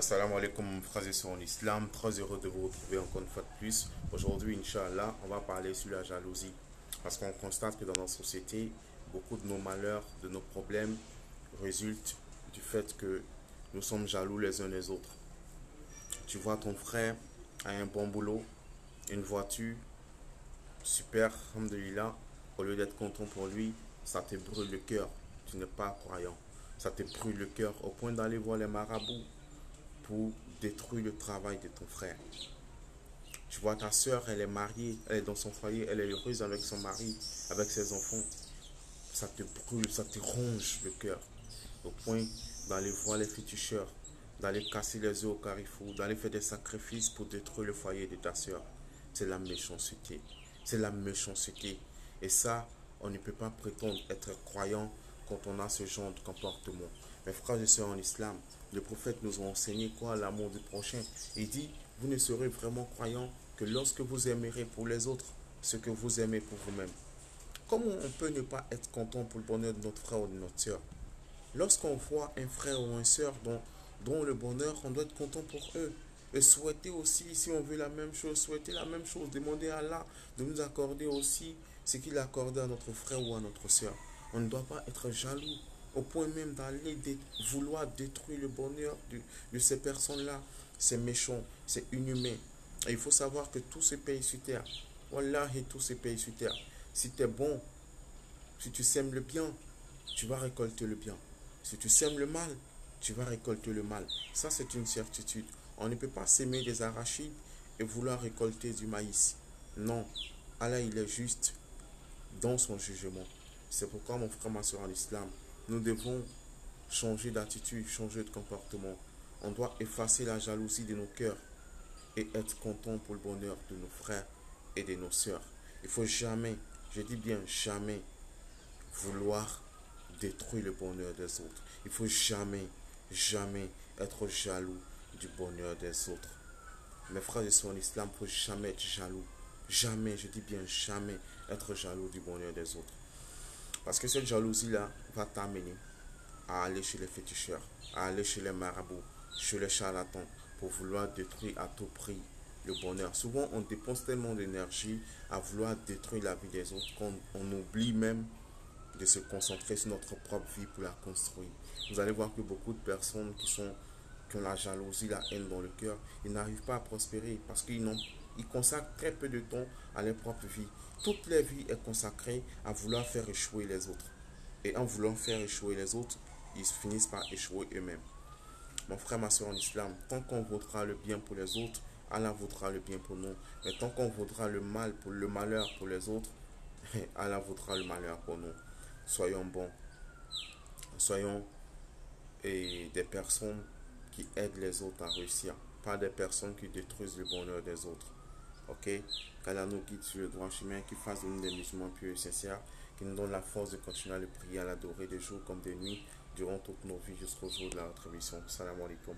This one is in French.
Assalamu alaikum frères et sœurs en islam, très heureux de vous retrouver encore une fois de plus. Aujourd'hui, Inch'Allah, on va parler sur la jalousie. Parce qu'on constate que dans notre société, beaucoup de nos malheurs, de nos problèmes résultent du fait que nous sommes jaloux les uns les autres. Tu vois ton frère a un bon boulot, une voiture, super, alhamdoulilah. Au lieu d'être content pour lui, ça te brûle le cœur. Tu n'es pas croyant. Ça te brûle le cœur au point d'aller voir les marabouts pour détruire le travail de ton frère. Tu vois ta soeur, elle est mariée, elle est dans son foyer, elle est heureuse avec son mari, avec ses enfants. Ça te brûle, ça te ronge le cœur. Au point d'aller voir les féticheurs, d'aller casser les œufs au carrefour, d'aller faire des sacrifices pour détruire le foyer de ta soeur. C'est la méchanceté. C'est la méchanceté. Et ça, on ne peut pas prétendre être croyant quand on a ce genre de comportement. Mes frères et sœurs en islam, le prophète nous a enseigné quoi? L'amour du prochain. Il dit, vous ne serez vraiment croyant que lorsque vous aimerez pour les autres ce que vous aimez pour vous-même. Comment on peut ne pas être content pour le bonheur de notre frère ou de notre soeur? Lorsqu'on voit un frère ou une soeur dont le bonheur, on doit être content pour eux. Et souhaiter aussi, si on veut la même chose, souhaiter la même chose, demander à Allah de nous accorder aussi ce qu'il a accordé à notre frère ou à notre soeur. On ne doit pas être jaloux au point même d'aller vouloir détruire le bonheur de ces personnes-là. C'est méchant, c'est inhumain. Et il faut savoir que tout se paye sur terre. Wallahi, tout se paye sur terre. Si tu es bon, si tu sèmes le bien, tu vas récolter le bien. Si tu sèmes le mal, tu vas récolter le mal. Ça, c'est une certitude. On ne peut pas s'aimer des arachides et vouloir récolter du maïs. Non, Allah, il est juste dans son jugement. C'est pourquoi, mon frère, ma soeur en islam, nous devons changer d'attitude, changer de comportement. On doit effacer la jalousie de nos cœurs et être content pour le bonheur de nos frères et de nos sœurs. Il ne faut jamais, je dis bien jamais, vouloir détruire le bonheur des autres. Il ne faut jamais, jamais être jaloux du bonheur des autres. Mes frères et sœurs en islam, il ne faut jamais être jaloux. Jamais, je dis bien jamais, être jaloux du bonheur des autres. Parce que cette jalousie-là va t'amener à aller chez les féticheurs, à aller chez les marabouts, chez les charlatans, pour vouloir détruire à tout prix le bonheur. Souvent, on dépense tellement d'énergie à vouloir détruire la vie des autres qu'on oublie même de se concentrer sur notre propre vie pour la construire. Vous allez voir que beaucoup de personnes qui ont la jalousie, la haine dans le cœur, ils n'arrivent pas à prospérer parce qu'ils consacrent très peu de temps à leur propre vie. Toute leur vie est consacrée à vouloir faire échouer les autres. Et en voulant faire échouer les autres, ils finissent par échouer eux-mêmes. Mon frère, ma soeur en islam, tant qu'on voudra le bien pour les autres, Allah voudra le bien pour nous. Mais tant qu'on voudra le mal, pour le malheur pour les autres, Allah voudra le malheur pour nous. Soyons bons. Soyons des personnes qui aident les autres à réussir. Pas des personnes qui détruisent le bonheur des autres. Ok? Qu'Allah nous guide sur le droit chemin, qui fasse de nous des musulmans purs et sincères, qui nous donne la force de continuer à le prier, à l'adorer de jour comme de nuit, durant toutes nos vies jusqu'au jour de la rétribution. Salam alaikum.